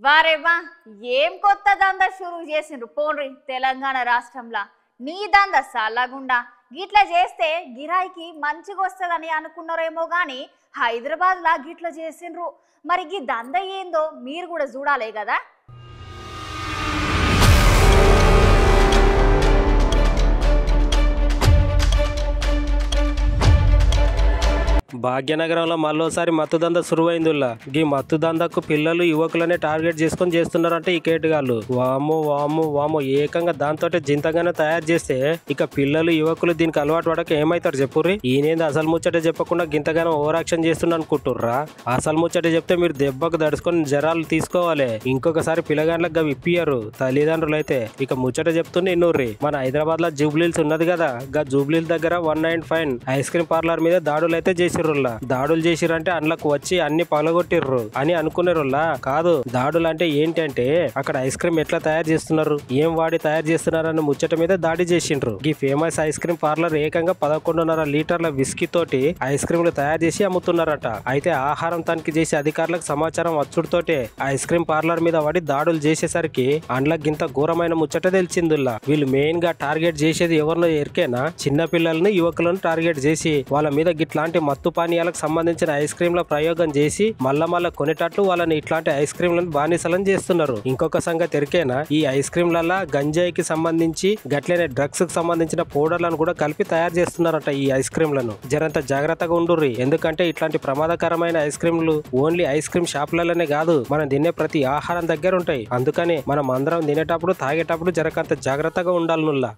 వారేవా ఏం కొత్త దందా షురూ చేసిండ్రు పోన్రి తెలంగాణ రాష్ట్రంలో నీ దందా సల్లగుండా గిట్లా చేస్తే గిరాయికి మంచిగా వస్తుందని అనుకున్నారేమో గాని హైదరాబాద్ లా గిట్లా చేసిండ్రు మరి ఈ దందా ఏందో మీరు కూడా చూడాలే కదా। భాగ్యనగరంలో మళ్ళోసారి మత్తుదంద సురువైందిలా ఈ మత్తుదందకు పిల్లలు యువకులనే టార్గెట్ చేసుకొని చేస్తున్నారంటే ఈ కేటుగాళ్ళు వామో వామో వామో ఏకంగా దాంతో జింతగానే తయారు చేస్తే ఇక పిల్లలు యువకులు దీనికి అలవాటు పడక ఏమైతారు చెప్పుర్రి। ఈయనేంది అసలు ముచ్చట చెప్పకుండా గింతగానో ఓవర్ యాక్షన్ చేస్తున్నా అనుకుంటుర్రా? అసలు ముచ్చట చెప్తే మీరు దెబ్బకు దడుచుకొని జరాలు తీసుకోవాలి। ఇంకొకసారి పిల్లగాండ్లకు గవి ఇప్పియరు తల్లిదండ్రులు అయితే। ఇక ముచ్చట చెప్తున్నా ఇన్నూర్రి మన హైదరాబాద్ లో జూబ్లీల్స్ ఉన్నది కదా, గా జూబ్లీల్ దగ్గర 195 ఐస్ క్రీమ్ పార్లర్ మీద దాడులు అయితే చేసి దాడులు చేసిరంటే అందులోకి వచ్చి అన్ని పగలగొట్టిర్రు అని అనుకునేరులా కాదు। దాడులు అంటే ఏంటంటే అక్కడ ఐస్ క్రీమ్ ఎట్లా తయారు చేస్తున్నారు, ఏం వాడి తయారు చేస్తున్నారు అన్న ముచ్చట మీద దాడి చేసిండ్రు। ఈ ఫేమస్ ఐస్ క్రీమ్ పార్లర్ ఏకంగా 11.5 లీటర్ల విస్కీ తోటి ఐస్ క్రీమ్లు తయారు చేసి అమ్ముతున్నారట। అయితే ఆహారం తనిఖీ చేసే అధికారులకు సమాచారం వచ్చుడుతోటే ఐస్ క్రీమ్ పార్లర్ మీద వాడి దాడులు చేసేసరికి అందులోకి ఇంత ఘోరమైన ముచ్చట తెలిసిందిలా। వీళ్ళు మెయిన్ గా టార్గెట్ చేసేది ఎవరినో ఎరికేనా, చిన్న పిల్లలను యువకులను టార్గెట్ చేసి వాళ్ళ మీద గిట్లాంటి మత్తు పానీయాలకు సంబంధించిన ఐస్ క్రీమ్ల ప్రయోగం చేసి మళ్ళా కొనేటట్లు వాళ్ళని ఇట్లాంటి ఐస్ క్రీమ్లను బానిసలను చేస్తున్నారు। ఇంకొక సంగతి ఎరికేనా, ఈ ఐస్ క్రీమ్లలో గంజాయికి సంబంధించి గట్లనే డ్రగ్స్ కి సంబంధించిన పౌడర్లను కూడా కలిపి తయారు చేస్తున్నారట ఈ ఐస్ క్రీమ్లను। జరంత జాగ్రత్తగా ఉండుర్రి, ఎందుకంటే ఇట్లాంటి ప్రమాదకరమైన ఐస్ క్రీమ్లు ఓన్లీ ఐస్ క్రీమ్ షాపులలోనే కాదు మనం తినే ప్రతి ఆహారం దగ్గర ఉంటాయి। అందుకని మనం అందరం తినేటప్పుడు తాగేటప్పుడు జరకంత జాగ్రత్తగా ఉండాలి నుల్లా।